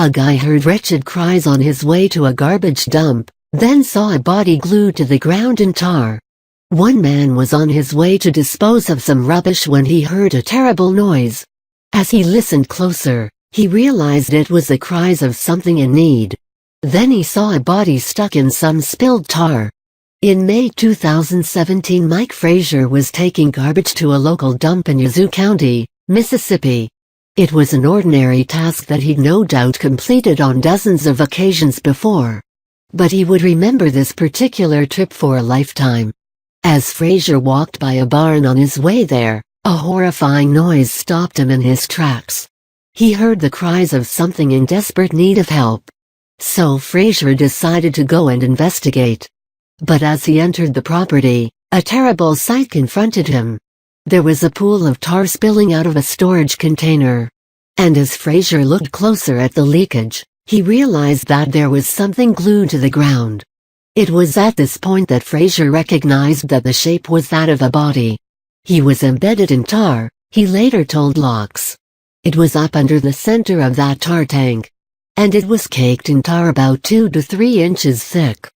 A guy heard wretched cries on his way to a garbage dump, then saw a body glued to the ground in tar. One man was on his way to dispose of some rubbish when he heard a terrible noise. As he listened closer, he realized it was the cries of something in need. Then he saw a body stuck in some spilled tar. In May 2017, Mike Frazier was taking garbage to a local dump in Yazoo County, Mississippi. It was an ordinary task that he'd no doubt completed on dozens of occasions before. But he would remember this particular trip for a lifetime. As Frazier walked by a barn on his way there, a horrifying noise stopped him in his tracks. He heard the cries of something in desperate need of help. So Frazier decided to go and investigate. But as he entered the property, a terrible sight confronted him. There was a pool of tar spilling out of a storage container. And as Frazier looked closer at the leakage, he realized that there was something glued to the ground. It was at this point that Frazier recognized that the shape was that of a body. He was embedded in tar, he later told Locks. It was up under the center of that tar tank. And it was caked in tar about 2 to 3 inches thick.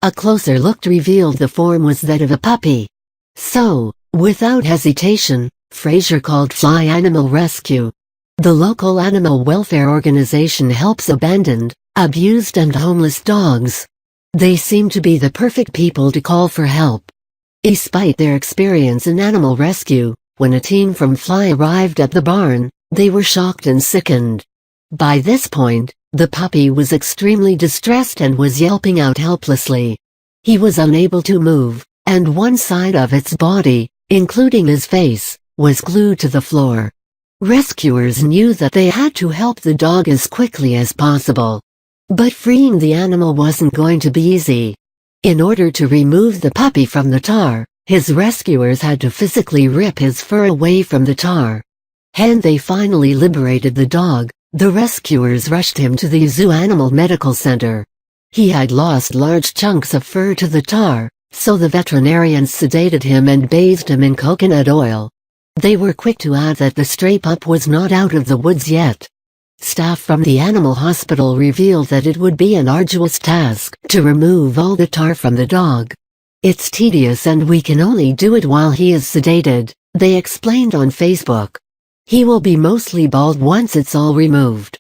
A closer look revealed the form was that of a puppy. So, without hesitation, Frazier called Fly Animal Rescue. The local animal welfare organization helps abandoned, abused and homeless dogs. They seem to be the perfect people to call for help. Despite their experience in animal rescue, when a team from Fly arrived at the barn, they were shocked and sickened. By this point, the puppy was extremely distressed and was yelping out helplessly. He was unable to move, and one side of its body, including his face, was glued to the floor. Rescuers knew that they had to help the dog as quickly as possible. But freeing the animal wasn't going to be easy. In order to remove the puppy from the tar, his rescuers had to physically rip his fur away from the tar. When they finally liberated the dog, the rescuers rushed him to the Yazoo Animal Medical Center. He had lost large chunks of fur to the tar, so the veterinarians sedated him and bathed him in coconut oil. They were quick to add that the stray pup was not out of the woods yet. Staff from the animal hospital revealed that it would be an arduous task to remove all the tar from the dog. It's tedious and we can only do it while he is sedated, they explained on Facebook. He will be mostly bald once it's all removed.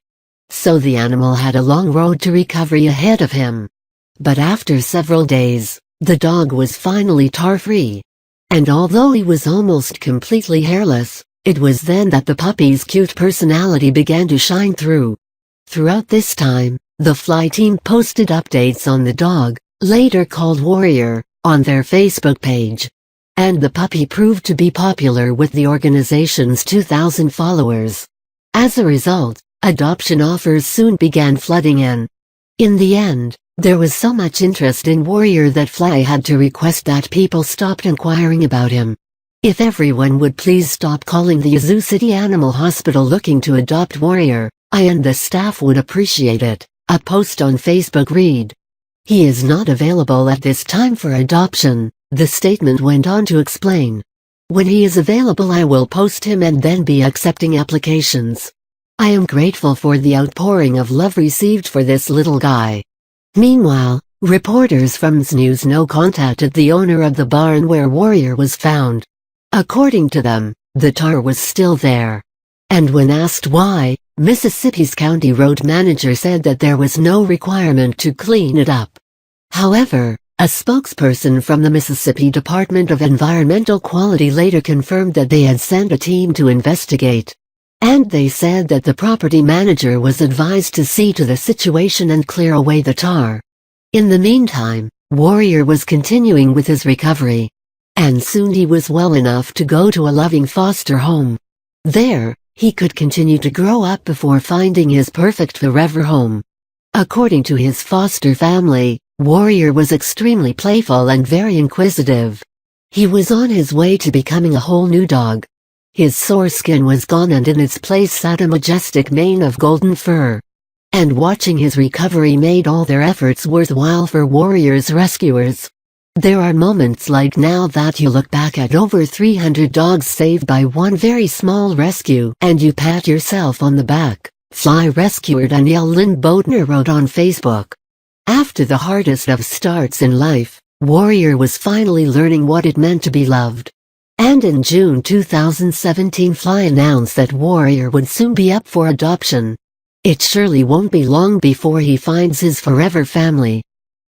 So the animal had a long road to recovery ahead of him. But after several days, the dog was finally tar-free. And although he was almost completely hairless, it was then that the puppy's cute personality began to shine through. Throughout this time, the Fly team posted updates on the dog, later called Warrior, on their Facebook page. And the puppy proved to be popular with the organization's 2,000 followers. As a result, adoption offers soon began flooding in. In the end, there was so much interest in Warrior that Fly had to request that people stopped inquiring about him. If everyone would please stop calling the Yazoo City Animal Hospital looking to adopt Warrior, I and the staff would appreciate it, a post on Facebook read. He is not available at this time for adoption, the statement went on to explain. When he is available I will post him and then be accepting applications. I am grateful for the outpouring of love received for this little guy. Meanwhile, reporters from News No contacted the owner of the barn where Warrior was found. According to them, the tar was still there. And when asked why, Mississippi's county road manager said that there was no requirement to clean it up. However, a spokesperson from the Mississippi Department of Environmental Quality later confirmed that they had sent a team to investigate. And they said that the property manager was advised to see to the situation and clear away the tar. In the meantime, Warrior was continuing with his recovery. And soon he was well enough to go to a loving foster home. There, he could continue to grow up before finding his perfect forever home. According to his foster family, Warrior was extremely playful and very inquisitive. He was on his way to becoming a whole new dog. His sore skin was gone and in its place sat a majestic mane of golden fur. And watching his recovery made all their efforts worthwhile for Warrior's rescuers. There are moments like now that you look back at over 300 dogs saved by one very small rescue and you pat yourself on the back. Fly rescuer Danielle Lynn Bodner wrote on Facebook. After the hardest of starts in life, Warrior was finally learning what it meant to be loved. And in June 2017, Fly announced that Warrior would soon be up for adoption. It surely won't be long before he finds his forever family.